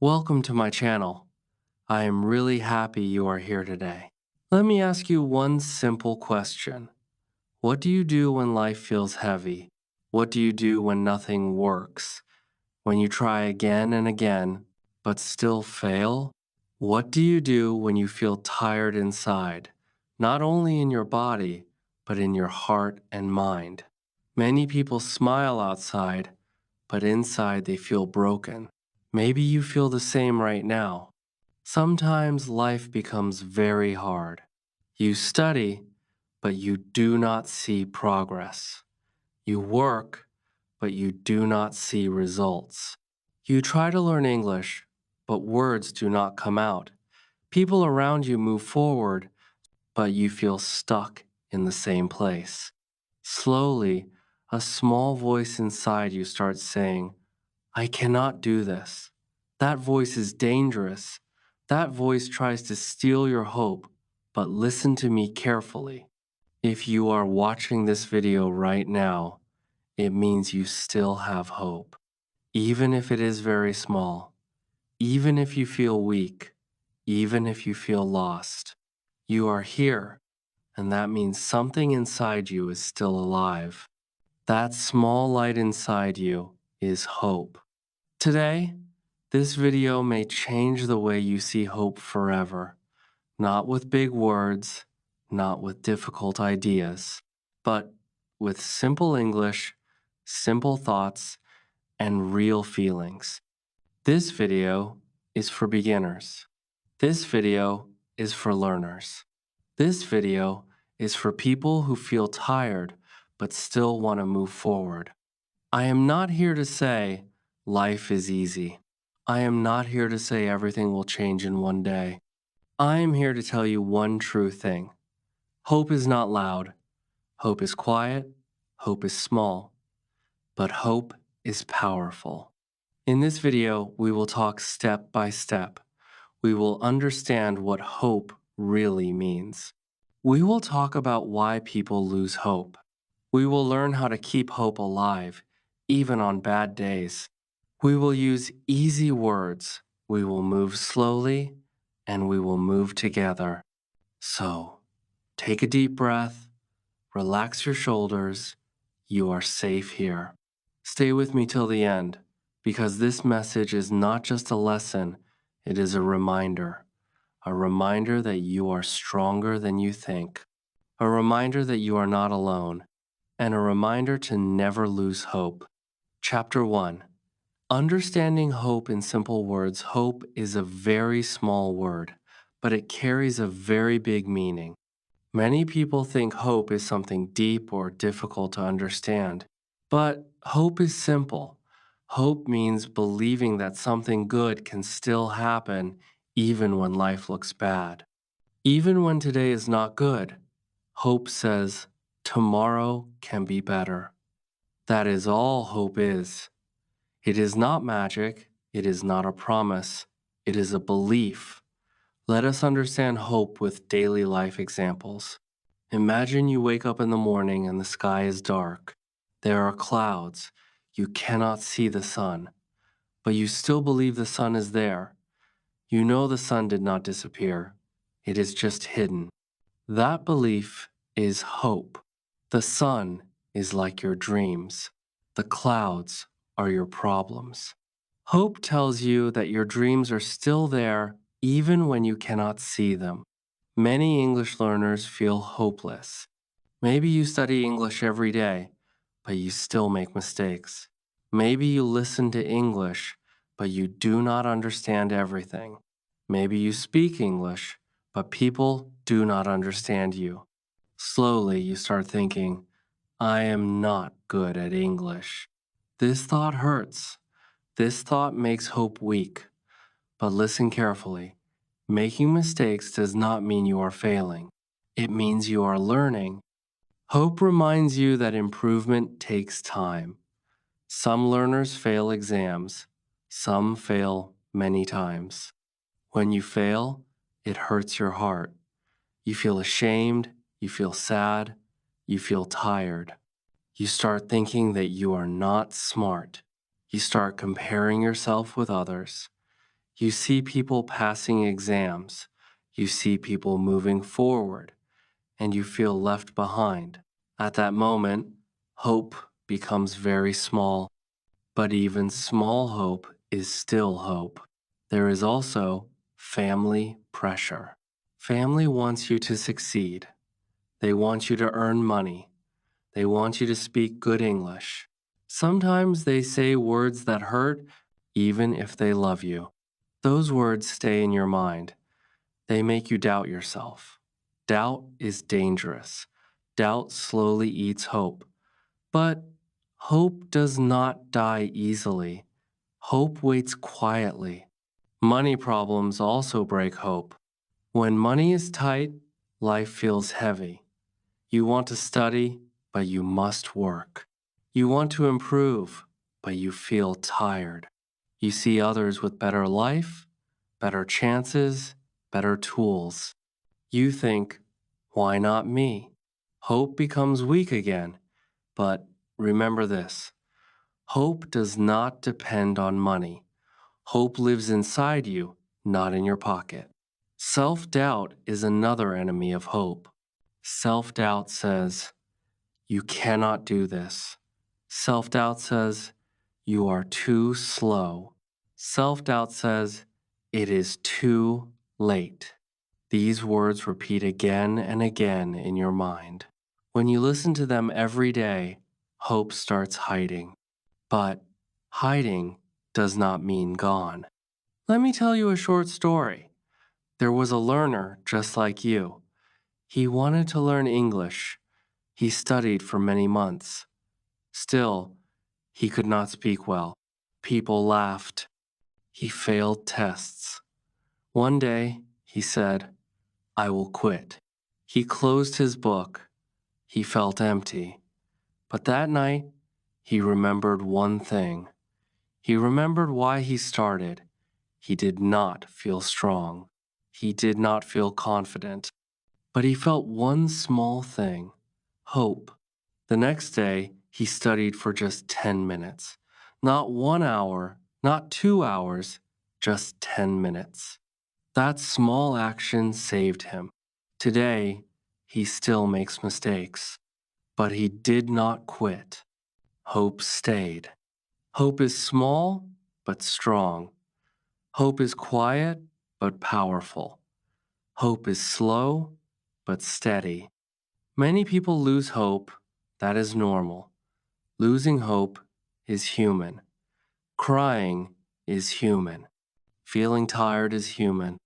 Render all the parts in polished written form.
Welcome to my channel. I am really happy you are here today. Let me ask you one simple question. What do you do when life feels heavy? What do you do when nothing works? When you try again and again, but still fail? What do you do when you feel tired inside, not only in your body, but in your heart and mind? Many people smile outside, but inside they feel broken. Maybe you feel the same right now. Sometimes life becomes very hard. You study, but you do not see progress. You work, but you do not see results. You try to learn English, but words do not come out. People around you move forward, but you feel stuck in the same place. Slowly, a small voice inside you starts saying, I cannot do this. That voice is dangerous. That voice tries to steal your hope, but listen to me carefully. If you are watching this video right now, it means you still have hope. Even if it is very small, even if you feel weak, even if you feel lost, you are here, and that means something inside you is still alive. That small light inside you is hope. Today, this video may change the way you see hope forever, not with big words, not with difficult ideas, but with simple English, simple thoughts, and real feelings. This video is for beginners. This video is for learners. This video is for people who feel tired but still want to move forward. I am not here to say life is easy. I am not here to say everything will change in one day. I am here to tell you one true thing. Hope is not loud. Hope is quiet. Hope is small. But hope is powerful. In this video, we will talk step by step. We will understand what hope really means. We will talk about why people lose hope. We will learn how to keep hope alive, even on bad days. We will use easy words. We will move slowly, and we will move together. So, take a deep breath, relax your shoulders. You are safe here. Stay with me till the end, because this message is not just a lesson, it is a reminder that you are stronger than you think, a reminder that you are not alone, and a reminder to never lose hope. Chapter 1. Understanding hope in simple words. Hope is a very small word, but it carries a very big meaning. Many people think hope is something deep or difficult to understand, but hope is simple. Hope means believing that something good can still happen even when life looks bad. Even when today is not good, hope says tomorrow can be better. That is all hope is. It is not magic. It is not a promise. It is a belief. Let us understand hope with daily life examples. Imagine you wake up in the morning and the sky is dark. There are clouds. You cannot see the sun, but you still believe the sun is there. You know the sun did not disappear. It is just hidden. That belief is hope. The sun is like your dreams. The clouds are your problems. Hope tells you that your dreams are still there even when you cannot see them. Many English learners feel hopeless. Maybe you study English every day, but you still make mistakes. Maybe you listen to English, but you do not understand everything. Maybe you speak English, but people do not understand you. Slowly, you start thinking, I am not good at English. This thought hurts. This thought makes hope weak. But listen carefully. Making mistakes does not mean you are failing. It means you are learning. Hope reminds you that improvement takes time. Some learners fail exams. Some fail many times. When you fail, it hurts your heart. You feel ashamed. You feel sad. You feel tired. You start thinking that you are not smart. You start comparing yourself with others. You see people passing exams. You see people moving forward, and you feel left behind. At that moment, hope becomes very small, but even small hope is still hope. There is also family pressure. Family wants you to succeed. They want you to earn money. They want you to speak good English. Sometimes they say words that hurt, even if they love you. Those words stay in your mind. They make you doubt yourself. Doubt is dangerous. Doubt slowly eats hope. But hope does not die easily. Hope waits quietly. Money problems also break hope. When money is tight, life feels heavy. You want to study, but you must work. You want to improve, but you feel tired. You see others with better life, better chances, better tools. You think, why not me? Hope becomes weak again. But remember this, hope does not depend on money. Hope lives inside you, not in your pocket. Self doubt is another enemy of hope. Self doubt says, you cannot do this. Self doubt says, you are too slow. Self doubt says, it is too late. These words repeat again and again in your mind. When you listen to them every day, hope starts hiding. But hiding does not mean gone. Let me tell you a short story. There was a learner just like you. He wanted to learn English. He studied for many months. Still, he could not speak well. People laughed. He failed tests. One day, he said, I will quit. He closed his book. He felt empty. But that night, he remembered one thing. He remembered why he started. He did not feel strong. He did not feel confident. But he felt one small thing, hope. The next day, he studied for just 10 minutes. Not 1 hour, not 2 hours, just 10 minutes. That small action saved him. Today, he still makes mistakes, but he did not quit. Hope stayed. Hope is small, but strong. Hope is quiet, but powerful. Hope is slow, but steady. Many people lose hope. That is normal. Losing hope is human. Crying is human. Feeling tired is human.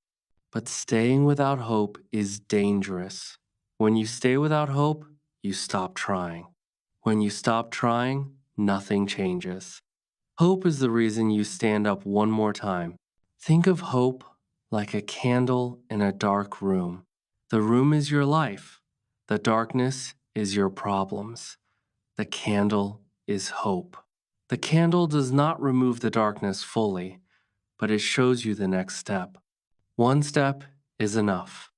But staying without hope is dangerous. When you stay without hope, you stop trying. When you stop trying, nothing changes. Hope is the reason you stand up one more time. Think of hope like a candle in a dark room. The room is your life. The darkness is your problems. The candle is hope. The candle does not remove the darkness fully, but it shows you the next step. One step is enough.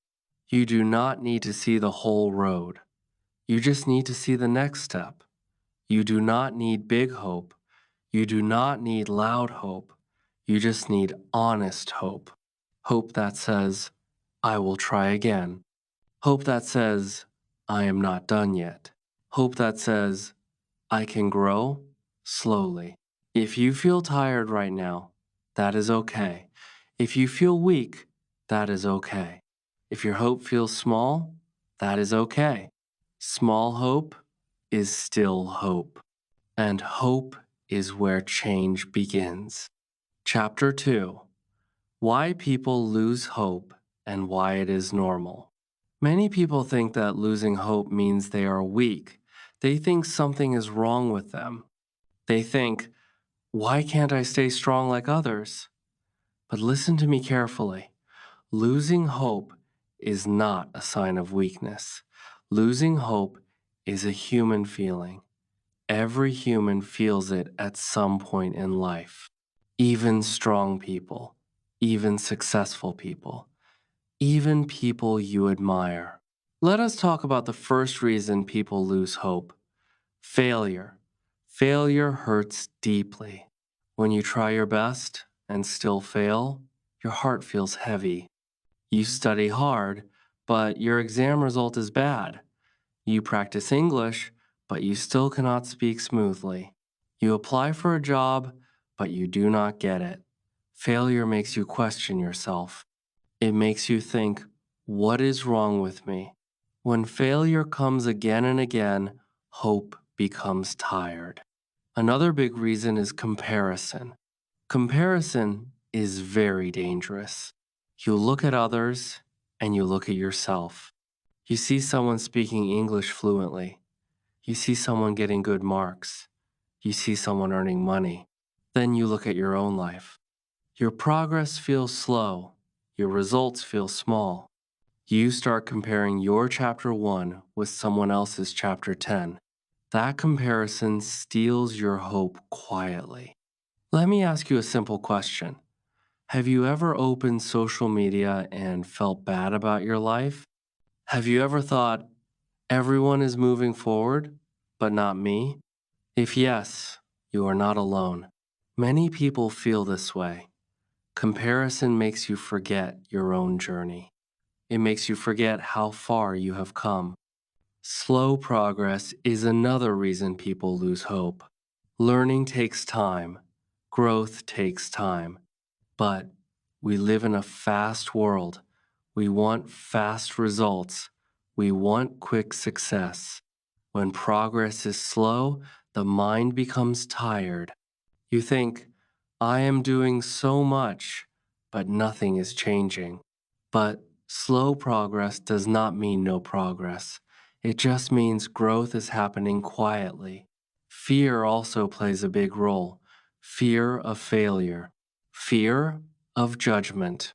You do not need to see the whole road. You just need to see the next step. You do not need big hope. You do not need loud hope. You just need honest hope. Hope that says, I will try again. Hope that says, I am not done yet. Hope that says, I can grow slowly. If you feel tired right now, that is okay. If you feel weak, that is okay. If your hope feels small, that is okay. Small hope is still hope. And hope is where change begins. Chapter 2: Why People Lose Hope and Why It Is Normal. Many people think that losing hope means they are weak. They think something is wrong with them. They think, why can't I stay strong like others? But listen to me carefully. Losing hope is not a sign of weakness. Losing hope is a human feeling. Every human feels it at some point in life. Even strong people, even successful people, even people you admire. Let us talk about the first reason people lose hope: failure. Failure hurts deeply. When you try your best and still fail, your heart feels heavy. You study hard, but your exam result is bad. You practice English, but you still cannot speak smoothly. You apply for a job, but you do not get it. Failure makes you question yourself. It makes you think, what is wrong with me? When failure comes again and again, hope becomes tired. Another big reason is comparison. Comparison is very dangerous. You look at others and you look at yourself. You see someone speaking English fluently. You see someone getting good marks. You see someone earning money. Then you look at your own life. Your progress feels slow. Your results feel small. You start comparing your chapter 1 with someone else's chapter 10. That comparison steals your hope quietly. Let me ask you a simple question. Have you ever opened social media and felt bad about your life? Have you ever thought, everyone is moving forward, but not me? If yes, you are not alone. Many people feel this way. Comparison makes you forget your own journey. It makes you forget how far you have come. Slow progress is another reason people lose hope. Learning takes time. Growth takes time. But we live in a fast world. We want fast results. We want quick success. When progress is slow, the mind becomes tired. You think, I am doing so much, but nothing is changing. But slow progress does not mean no progress. It just means growth is happening quietly. Fear also plays a big role. Fear of failure, fear of judgment,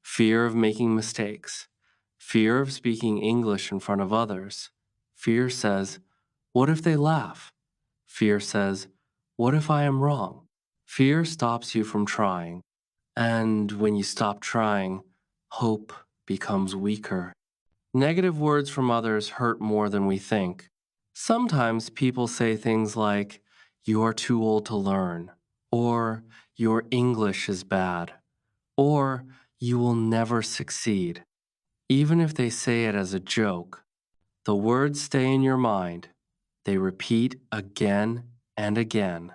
fear of making mistakes, fear of speaking English in front of others. Fear says, what if they laugh? Fear says, what if I am wrong? Fear stops you from trying. And when you stop trying, hope becomes weaker. Negative words from others hurt more than we think. Sometimes people say things like, you are too old to learn, or your English is bad, or you will never succeed. Even if they say it as a joke, the words stay in your mind. They repeat again and again.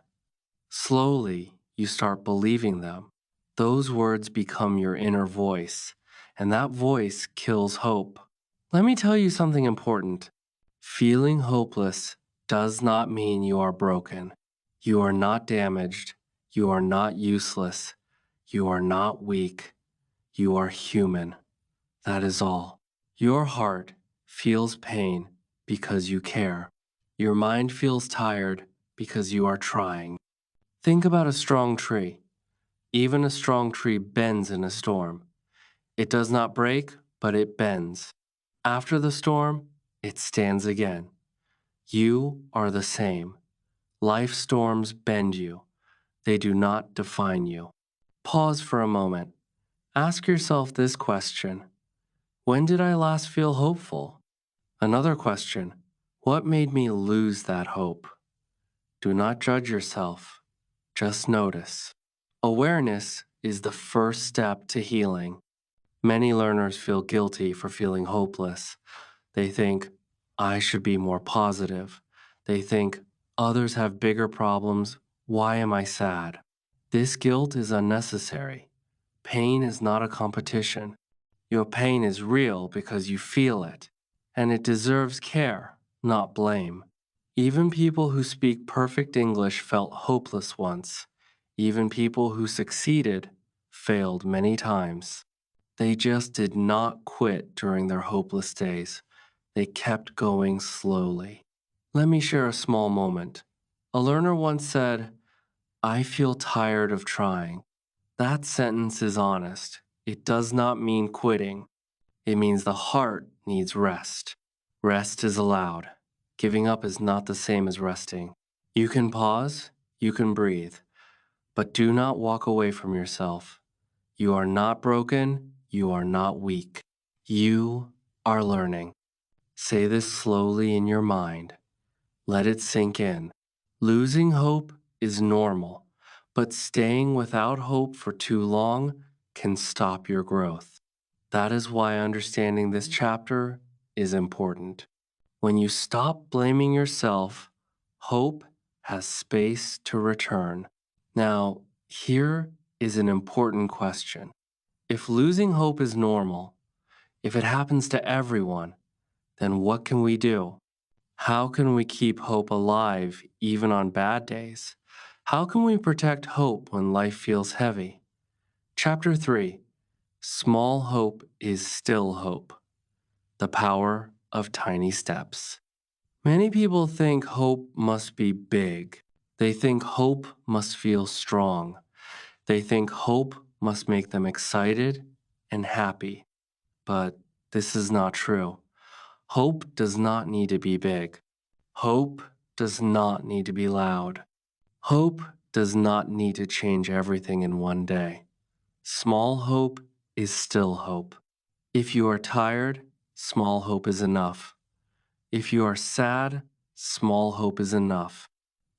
Slowly, you start believing them. Those words become your inner voice, and that voice kills hope. Let me tell you something important. Feeling hopeless does not mean you are broken. You are not damaged. You are not useless. You are not weak. You are human. That is all. Your heart feels pain because you care. Your mind feels tired because you are trying. Think about a strong tree. Even a strong tree bends in a storm. It does not break, but it bends. After the storm, it stands again. You are the same. Life storms bend you. They do not define you. Pause for a moment. Ask yourself this question. When did I last feel hopeful? Another question. What made me lose that hope? Do not judge yourself. Just notice. Awareness is the first step to healing. Many learners feel guilty for feeling hopeless. They think, I should be more positive. They think, others have bigger problems. Why am I sad? This guilt is unnecessary. Pain is not a competition. Your pain is real because you feel it, and it deserves care, not blame. Even people who speak perfect English felt hopeless once. Even people who succeeded failed many times. They just did not quit during their hopeless days. They kept going slowly. Let me share a small moment. A learner once said, I feel tired of trying. That sentence is honest. It does not mean quitting. It means the heart needs rest. Rest is allowed. Giving up is not the same as resting. You can pause, you can breathe, but do not walk away from yourself. You are not broken, you are not weak. You are learning. Say this slowly in your mind. Let it sink in. Losing hope is normal, but staying without hope for too long can stop your growth. That is why understanding this chapter is important. When you stop blaming yourself, hope has space to return. Now, here is an important question. If losing hope is normal, if it happens to everyone, then what can we do? How can we keep hope alive even on bad days? How can we protect hope when life feels heavy? Chapter 3: Small Hope is Still Hope. The Power of Tiny Steps. Many people think hope must be big. They think hope must feel strong. They think hope must make them excited and happy. But this is not true. Hope does not need to be big. Hope does not need to be loud. Hope does not need to change everything in one day. Small hope is still hope. If you are tired, small hope is enough. If you are sad, small hope is enough.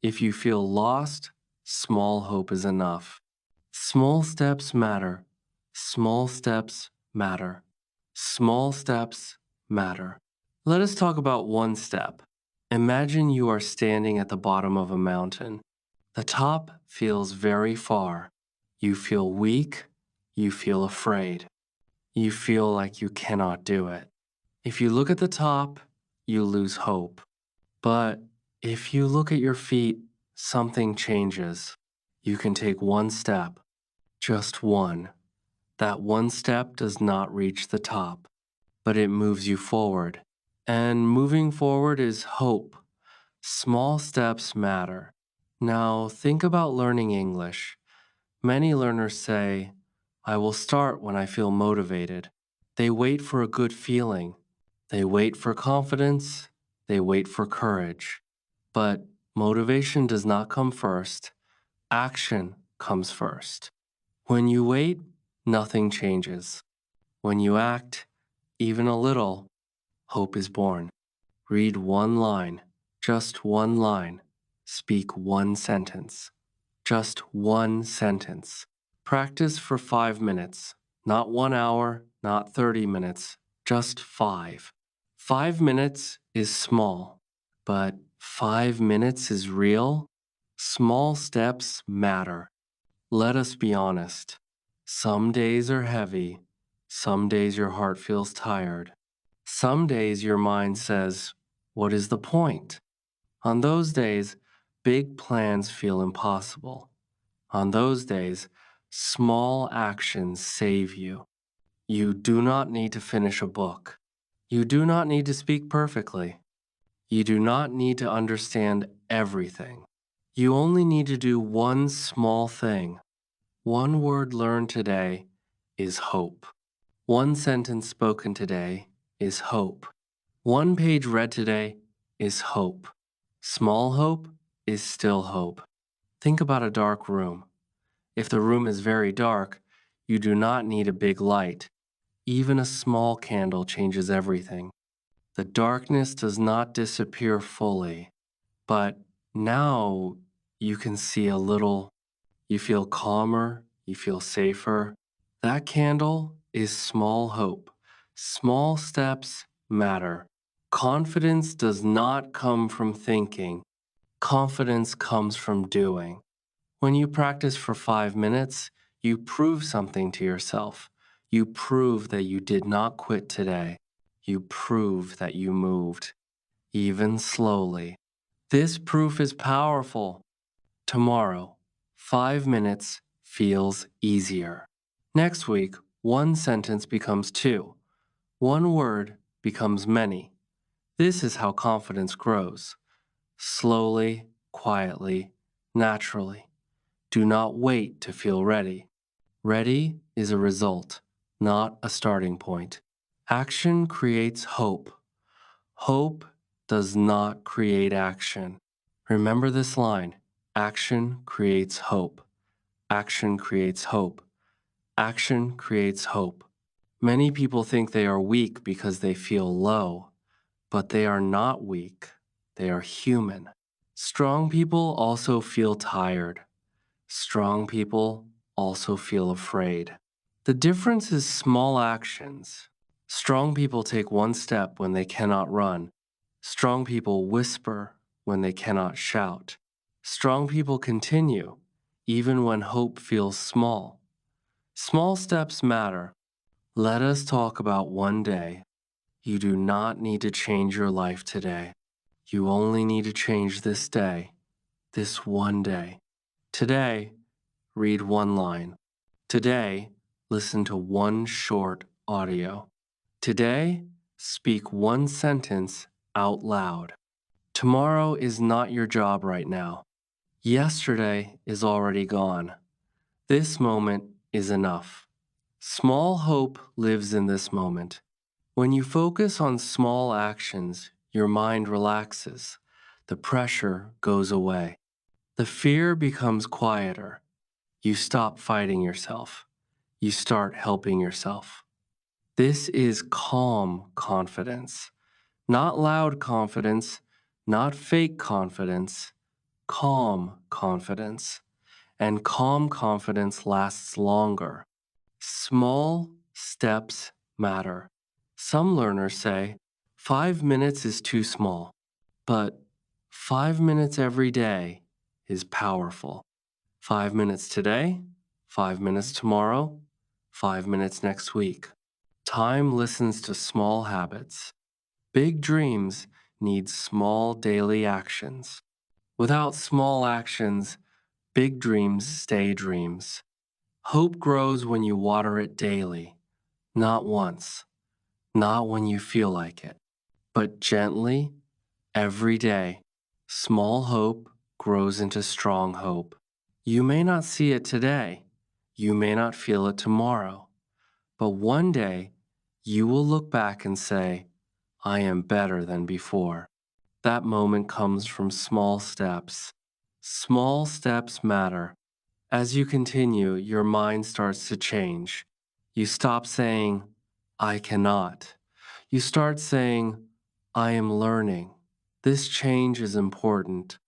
If you feel lost, small hope is enough. Small steps matter. Small steps matter. Small steps matter. Let us talk about one step. Imagine you are standing at the bottom of a mountain. The top feels very far. You feel weak. You feel afraid. You feel like you cannot do it. If you look at the top, you lose hope. But if you look at your feet, something changes. You can take one step, just one. That one step does not reach the top, but it moves you forward. And moving forward is hope. Small steps matter. Now, think about learning English. Many learners say, I will start when I feel motivated. They wait for a good feeling. They wait for confidence. They wait for courage. But motivation does not come first. Action comes first. When you wait, nothing changes. When you act, even a little, hope is born. Read one line, just one line. Speak one sentence, just one sentence. Practice for 5 minutes, not 1 hour, not 30 minutes, just 5. 5 minutes is small, but 5 minutes is real. Small steps matter. Let us be honest. Some days are heavy. Some days your heart feels tired. Some days your mind says, what is the point? On those days, big plans feel impossible. On those days, small actions save you. You do not need to finish a book. You do not need to speak perfectly. You do not need to understand everything. You only need to do one small thing. One word learned today is hope. One sentence spoken today is hope. One page read today is hope. Small hope is still hope. Think about a dark room. If the room is very dark, you do not need a big light. Even a small candle changes everything. The darkness does not disappear fully, but now you can see a little. You feel calmer, you feel safer. That candle is small hope. Small steps matter. Confidence does not come from thinking. Confidence comes from doing. When you practice for 5 minutes, you prove something to yourself. You prove that you did not quit today. You prove that you moved, even slowly. This proof is powerful. Tomorrow, 5 minutes feels easier. Next week, one sentence becomes two. One word becomes many. This is how confidence grows. Slowly, quietly, naturally. Do not wait to feel ready. Ready is a result, not a starting point. Action creates hope. Hope does not create action. Remember this line: action creates hope. Action creates hope. Action creates hope. Many people think they are weak because they feel low, but they are not weak. They are human. Strong people also feel tired. Strong people also feel afraid. The difference is small actions. Strong people take one step when they cannot run. Strong people whisper when they cannot shout. Strong people continue, even when hope feels small. Small steps matter. Let us talk about one day. You do not need to change your life today. You only need to change this day, this one day. Today, read one line. Today, listen to one short audio. Today, speak one sentence out loud. Tomorrow is not your job right now. Yesterday is already gone. This moment is enough. Small hope lives in this moment. When you focus on small actions, your mind relaxes. The pressure goes away. The fear becomes quieter. You stop fighting yourself. You start helping yourself. This is calm confidence, not loud confidence, not fake confidence, calm confidence. And calm confidence lasts longer. Small steps matter. Some learners say 5 minutes is too small, but 5 minutes every day is powerful. 5 minutes today, 5 minutes tomorrow, 5 minutes next week. Time listens to small habits. Big dreams need small daily actions. Without small actions, big dreams stay dreams. Hope grows when you water it daily, not once, not when you feel like it, but gently, every day. Small hope grows into strong hope. You may not see it today, you may not feel it tomorrow, but one day you will look back and say, I am better than before. That moment comes from small steps. Small steps matter. As you continue, your mind starts to change. You stop saying, I cannot. You start saying, I am learning. This change is important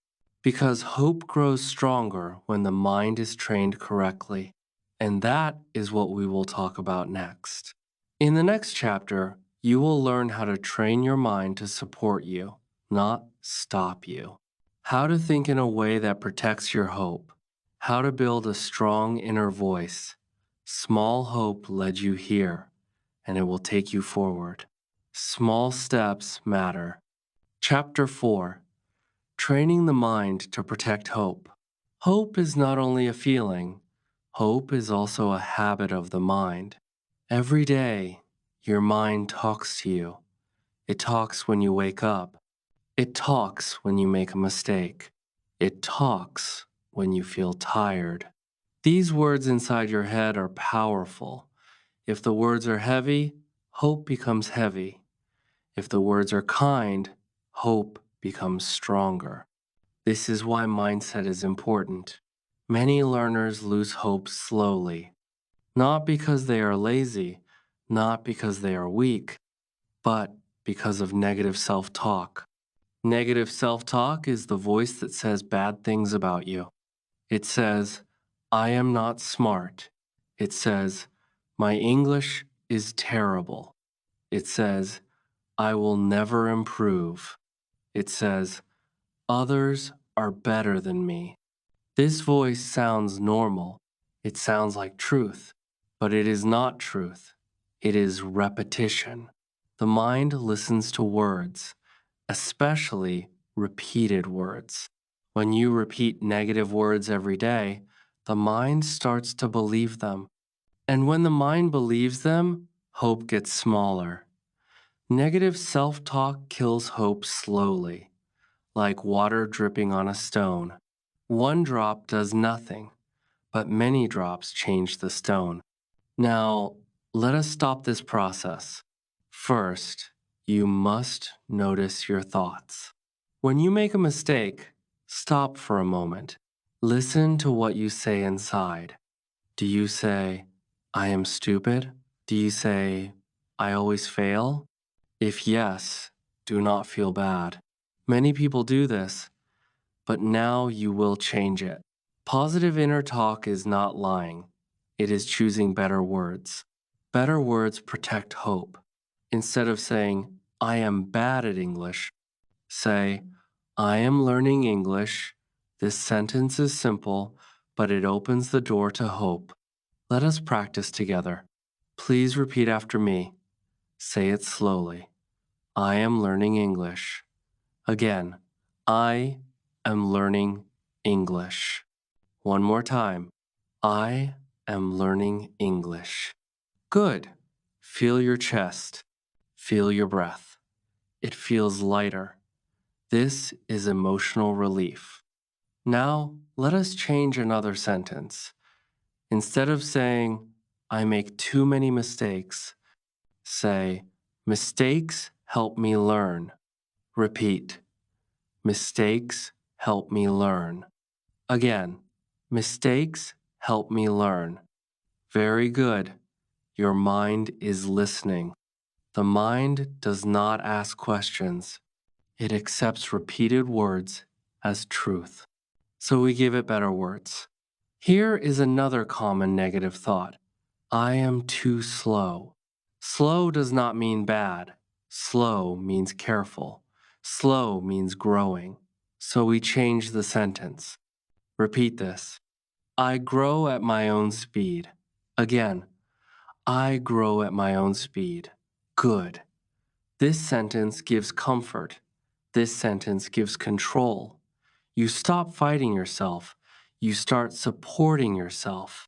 because hope grows stronger when the mind is trained correctly. And that is what we will talk about next. In the next chapter, you will learn how to train your mind to support you, not stop you. How to think in a way that protects your hope. How to build a strong inner voice. Small hope led you here, and it will take you forward. Small steps matter. Chapter 4. Training the mind to protect hope. Hope is not only a feeling, hope is also a habit of the mind. Every day, your mind talks to you. It talks when you wake up. It talks when you make a mistake. It talks when you feel tired. These words inside your head are powerful. If the words are heavy, hope becomes heavy. If the words are kind, hope becomes stronger. This is why mindset is important. Many learners lose hope slowly, not because they are lazy, not because they are weak, but because of negative self-talk. Negative self-talk is the voice that says bad things about you. It says, I am not smart. It says, my English is terrible. It says, I will never improve. It says, others are better than me. This voice sounds normal. It sounds like truth, but it is not truth. It is repetition. The mind listens to words, especially repeated words. When you repeat negative words every day, the mind starts to believe them. And when the mind believes them, hope gets smaller. Negative self-talk kills hope slowly, like water dripping on a stone. One drop does nothing, but many drops change the stone. Now, let us stop this process. First, you must notice your thoughts. When you make a mistake, stop for a moment. Listen to what you say inside. Do you say, I am stupid? Do you say, I always fail? If yes, do not feel bad. Many people do this, but now you will change it. Positive inner talk is not lying. It is choosing better words. Better words protect hope. Instead of saying, I am bad at English, say, I am learning English. This sentence is simple, but it opens the door to hope. Let us practice together. Please repeat after me. Say it slowly. I am learning English. Again, I am learning English. One more time. I am learning English. Good. Feel your chest. Feel your breath. It feels lighter. This is emotional relief. Now, let us change another sentence. Instead of saying, I make too many mistakes, say, mistakes help me learn. Repeat, mistakes help me learn. Again, mistakes help me learn. Very good. Your mind is listening. The mind does not ask questions. It accepts repeated words as truth. So we give it better words. Here is another common negative thought. I am too slow. Slow does not mean bad. Slow means careful. Slow means growing. So we change the sentence. Repeat this. I grow at my own speed. Again, I grow at my own speed. Good. This sentence gives comfort. This sentence gives control. You stop fighting yourself. You start supporting yourself.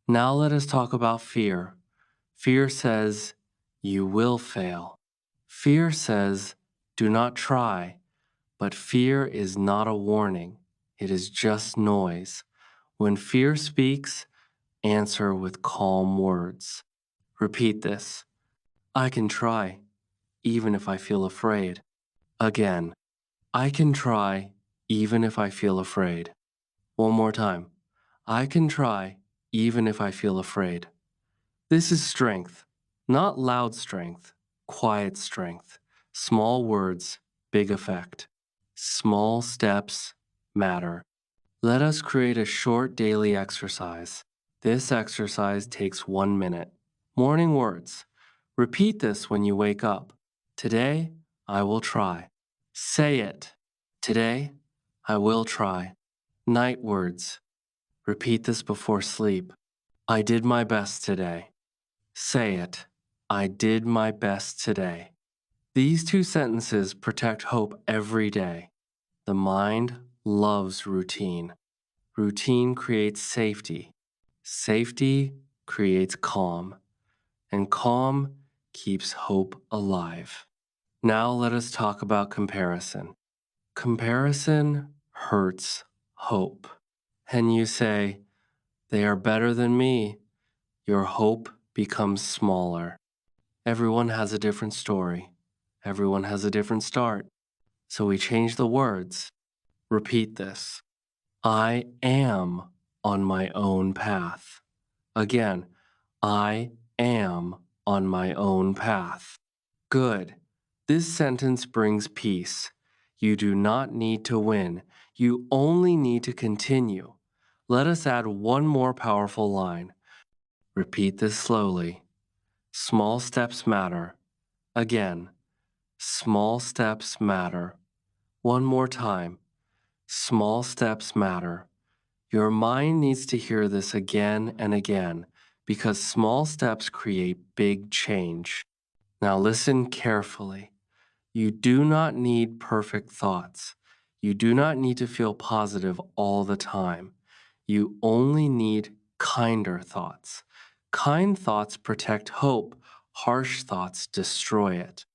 Now let us talk about fear. Fear says, you will fail. Fear says, do not try. But fear is not a warning. It is just noise. When fear speaks, answer with calm words. Repeat this. I can try, even if I feel afraid. Again, I can try, even if I feel afraid. One more time. I can try, even if I feel afraid. This is strength, not loud strength, quiet strength. Small words, big effect. Small steps matter. Let us create a short daily exercise. This exercise takes 1 minute. Morning words. Repeat this when you wake up. Today, I will try. Say it. Today, I will try. Night words. Repeat this before sleep. I did my best today. Say it. I did my best today. These two sentences protect hope every day. The mind loves routine. Routine creates safety. Safety creates calm. And calm keeps hope alive. Now let us talk about comparison. Comparison hurts hope. And you say, they are better than me. Your hope becomes smaller. Everyone has a different story. Everyone has a different start. So we change the words. Repeat this. I am on my own path. Again, I am on my own path. Good. This sentence brings peace. You do not need to win. You only need to continue. Let us add one more powerful line. Repeat this slowly. Small steps matter. Again, small steps matter. One more time. Small steps matter. Your mind needs to hear this again and again because small steps create big change. Now listen carefully. You do not need perfect thoughts. You do not need to feel positive all the time. You only need kinder thoughts. Kind thoughts protect hope. Harsh thoughts destroy it.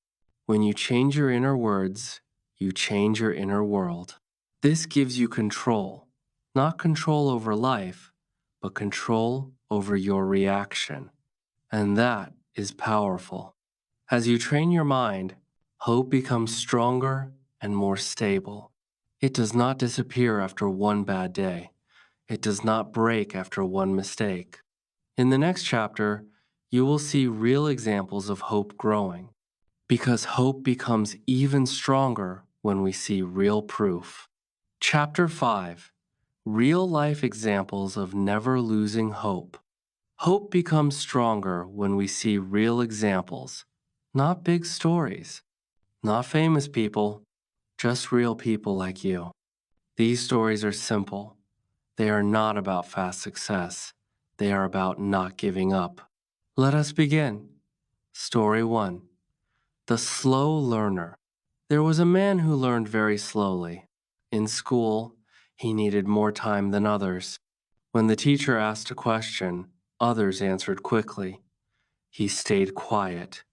When you change your inner words, you change your inner world. This gives you control, not control over life, but control over your reaction. And that is powerful. As you train your mind, hope becomes stronger and more stable. It does not disappear after one bad day. It does not break after one mistake. In the next chapter, you will see real examples of hope growing, because hope becomes even stronger when we see real proof. Chapter 5. Real life examples of never losing hope. Hope becomes stronger when we see real examples, not big stories, not famous people, just real people like you. These stories are simple. They are not about fast success. They are about not giving up. Let us begin. Story 1. The Slow Learner. There was a man who learned very slowly. In school, he needed more time than others. When the teacher asked a question, others answered quickly. He stayed quiet.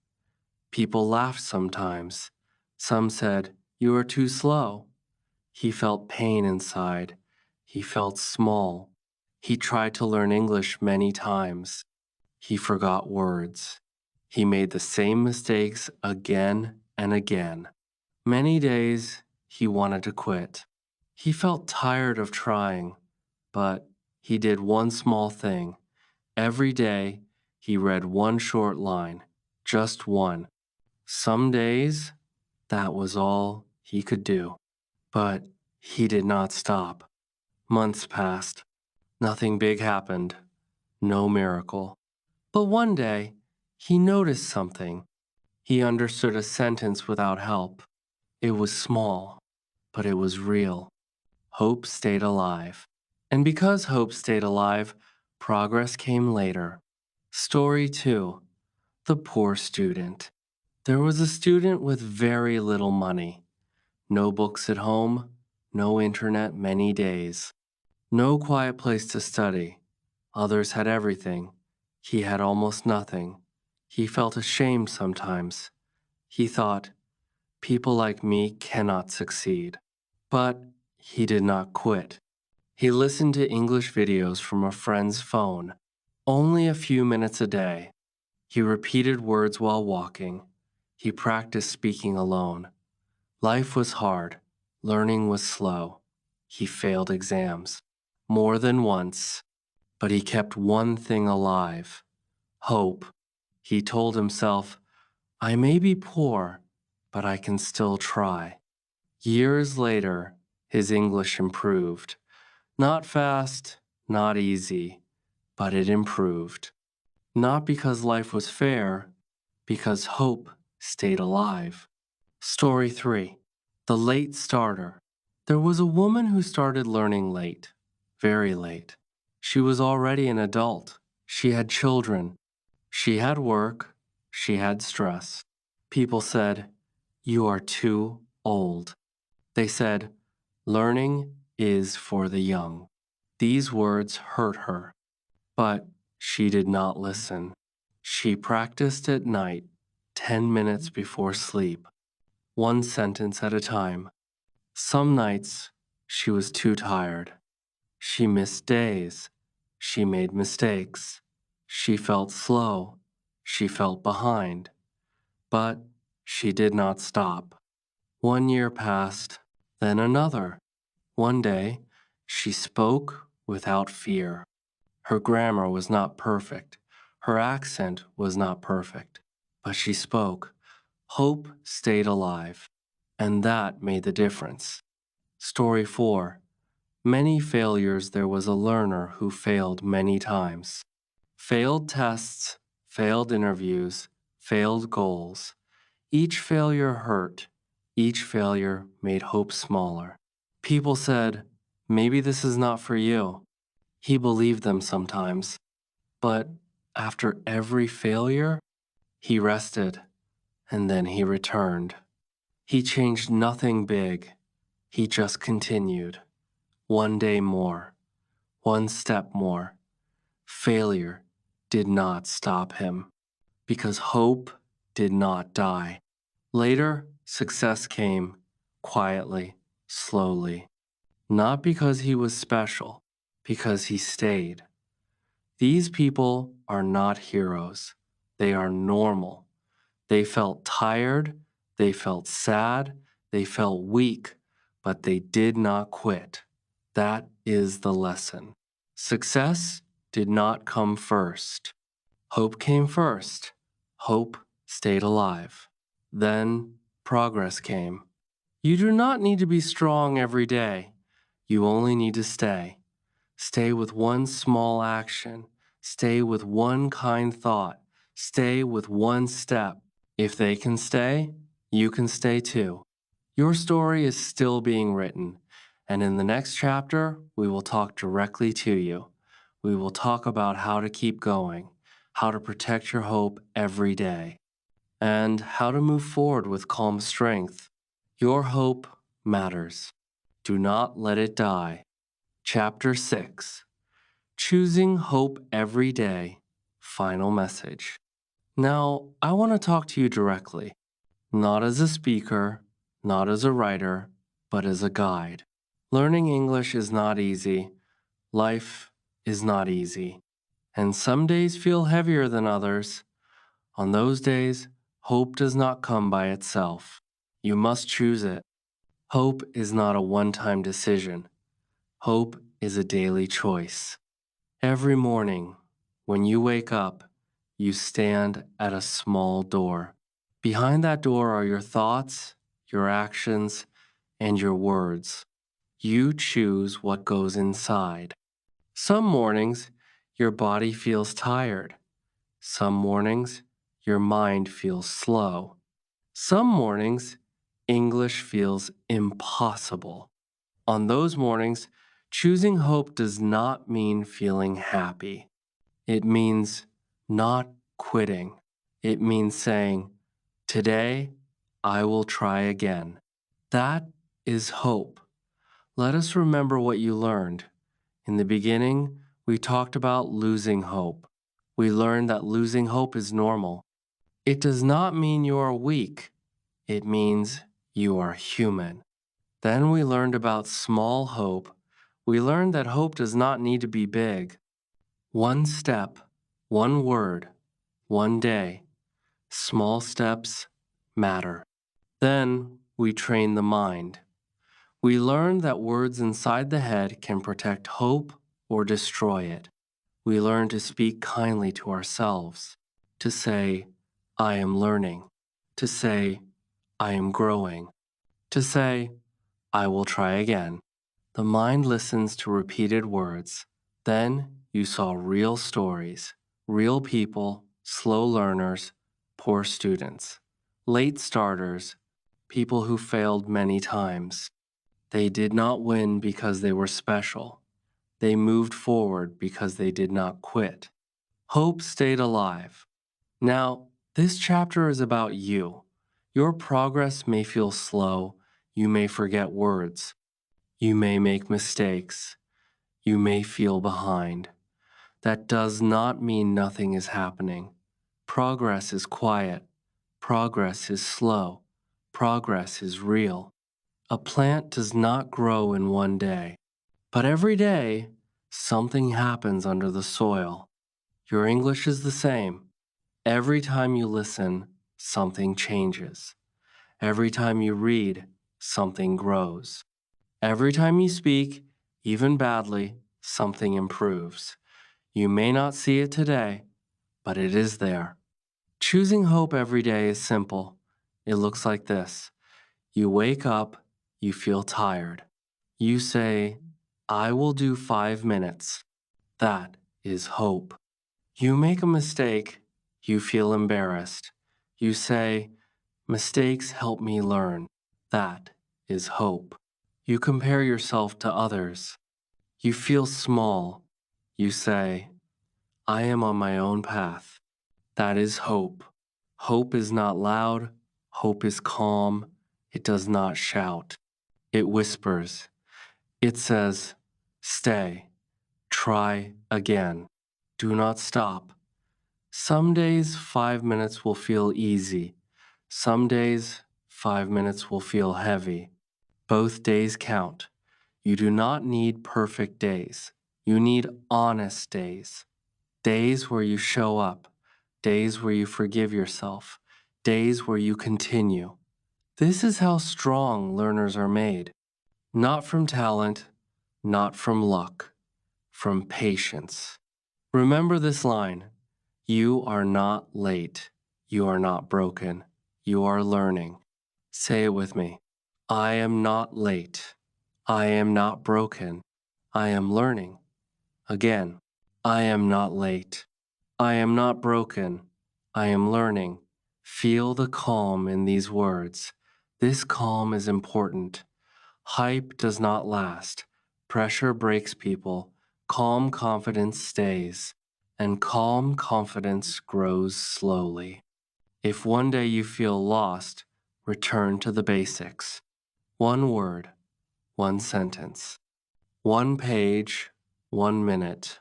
People laughed sometimes. Some said, "You are too slow." He felt pain inside. He felt small. He tried to learn English many times. He forgot words. He made the same mistakes again and again. Many days he wanted to quit. He felt tired of trying, but he did one small thing. Every day he read one short line, just one. Some days that was all he could do. But he did not stop. Months passed. Nothing big happened. No miracle. But one day, he noticed something. He understood a sentence without help. It was small, but it was real. Hope stayed alive. And because hope stayed alive, progress came later. Story 2. The Poor Student. There was a student with very little money. No books at home, no internet many days. No quiet place to study. Others had everything. He had almost nothing. He felt ashamed sometimes. He thought, people like me cannot succeed. But he did not quit. He listened to English videos from a friend's phone, only a few minutes a day. He repeated words while walking. He practiced speaking alone. Life was hard. Learning was slow. He failed exams more than once, but he kept one thing alive: hope. He told himself, I may be poor, but I can still try. Years later, his English improved. Not fast, not easy, but it improved. Not because life was fair, because hope stayed alive. Story 3. The Late Starter. There was a woman who started learning late, very late. She was already an adult. She had children. She had work. She had stress. People said, "You are too old." They said, "Learning is for the young." These words hurt her, but she did not listen. She practiced at night, 10 minutes before sleep, one sentence at a time. Some nights, she was too tired. She missed days. She made mistakes. She felt slow. She felt behind. But she did not stop. 1 year passed, then another. One day, she spoke without fear. Her grammar was not perfect. Her accent was not perfect. But she spoke. Hope stayed alive. And that made the difference. Story 4. Many failures. There was a learner who failed many times. Failed tests, failed interviews, failed goals. Each failure hurt. Each failure made hope smaller. People said, maybe this is not for you. He believed them sometimes. But after every failure, he rested, and then he returned. He changed nothing big. He just continued. One day more, one step more. Failure did not stop him because hope did not die. Later, success came quietly, slowly. Not because he was special, because he stayed. These people are not heroes. They are normal. They felt tired, they felt sad, they felt weak, but they did not quit. That is the lesson. Success did not come first. Hope came first. Hope stayed alive. Then progress came. You do not need to be strong every day. You only need to stay. Stay with one small action. Stay with one kind thought. Stay with one step. If they can stay, you can stay too. Your story is still being written, and in the next chapter, we will talk directly to you. We will talk about how to keep going, how to protect your hope every day, and how to move forward with calm strength. Your hope matters. Do not let it die. Chapter 6: Choosing Hope Every Day. Final message. Now, I want to talk to you directly, not as a speaker, not as a writer, but as a guide. Learning English is not easy. Life is not easy. And some days feel heavier than others. On those days, hope does not come by itself. You must choose it. Hope is not a one-time decision. Hope is a daily choice. Every morning, when you wake up, you stand at a small door. Behind that door are your thoughts, your actions, and your words. You choose what goes inside. Some mornings, your body feels tired. Some mornings, your mind feels slow. Some mornings, English feels impossible. On those mornings, choosing hope does not mean feeling happy. It means not quitting. It means saying, "Today, I will try again." That is hope. Let us remember what you learned. In the beginning, we talked about losing hope. We learned that losing hope is normal. It does not mean you are weak. It means you are human. Then we learned about small hope. We learned that hope does not need to be big. One step, one word, one day. Small steps matter. Then we train the mind. We learned that words inside the head can protect hope or destroy it. We learn to speak kindly to ourselves, to say, "I am learning," to say, "I am growing," to say, "I will try again." The mind listens to repeated words. Then you saw real stories, real people, slow learners, poor students, late starters, people who failed many times. They did not win because they were special. They moved forward because they did not quit. Hope stayed alive. Now, this chapter is about you. Your progress may feel slow. You may forget words. You may make mistakes. You may feel behind. That does not mean nothing is happening. Progress is quiet. Progress is slow. Progress is real. A plant does not grow in one day, but every day, something happens under the soil. Your English is the same. Every time you listen, something changes. Every time you read, something grows. Every time you speak, even badly, something improves. You may not see it today, but it is there. Choosing hope every day is simple. It looks like this. You wake up, you feel tired. You say, "I will do 5 minutes." That is hope. You make a mistake, you feel embarrassed. You say, "Mistakes help me learn." That is hope. You compare yourself to others. You feel small. You say, "I am on my own path." That is hope. Hope is not loud. Hope is calm. It does not shout. It whispers. It says, "Stay. Try again. Do not stop." Some days, 5 minutes will feel easy. Some days, 5 minutes will feel heavy. Both days count. You do not need perfect days. You need honest days. Days where you show up. Days where you forgive yourself. Days where you continue. This is how strong learners are made. Not from talent, not from luck, from patience. Remember this line: you are not late. You are not broken. You are learning. Say it with me. I am not late. I am not broken. I am learning. Again, I am not late. I am not broken. I am learning. Feel the calm in these words. This calm is important. Hype does not last. Pressure breaks people. Calm confidence stays. And calm confidence grows slowly. If one day you feel lost, return to the basics. One word, one sentence. One page, 1 minute.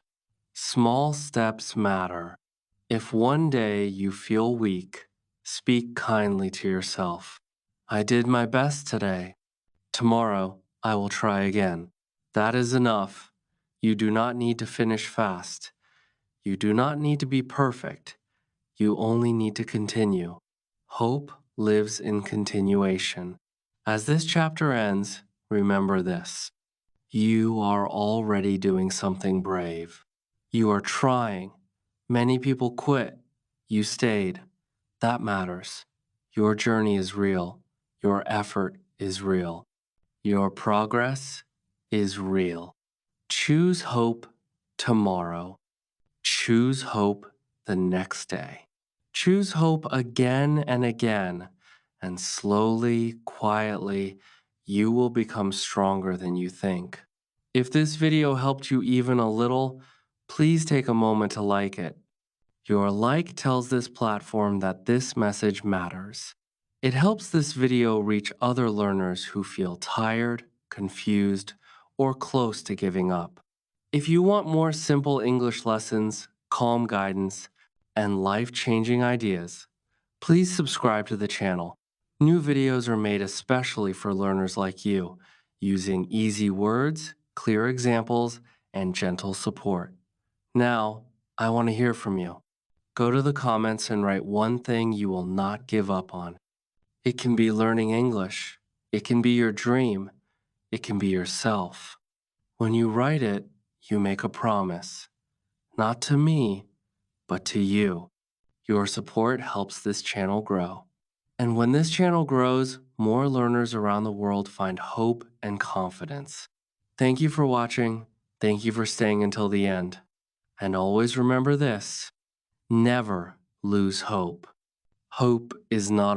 Small steps matter. If one day you feel weak, speak kindly to yourself. I did my best today. Tomorrow, I will try again. That is enough. You do not need to finish fast. You do not need to be perfect. You only need to continue. Hope lives in continuation. As this chapter ends, remember this. You are already doing something brave. You are trying. Many people quit. You stayed. That matters. Your journey is real. Your effort is real. Your progress is real. Choose hope tomorrow. Choose hope the next day. Choose hope again and again, and slowly, quietly, you will become stronger than you think. If this video helped you even a little, please take a moment to like it. Your like tells this platform that this message matters. It helps this video reach other learners who feel tired, confused, or close to giving up. If you want more simple English lessons, calm guidance, and life-changing ideas, please subscribe to the channel. New videos are made especially for learners like you, using easy words, clear examples, and gentle support. Now, I want to hear from you. Go to the comments and write one thing you will not give up on. It can be learning English. It can be your dream. It can be yourself. When you write it, you make a promise. Not to me, but to you. Your support helps this channel grow. And when this channel grows, more learners around the world find hope and confidence. Thank you for watching. Thank you for staying until the end. And always remember this: never lose hope. Hope is not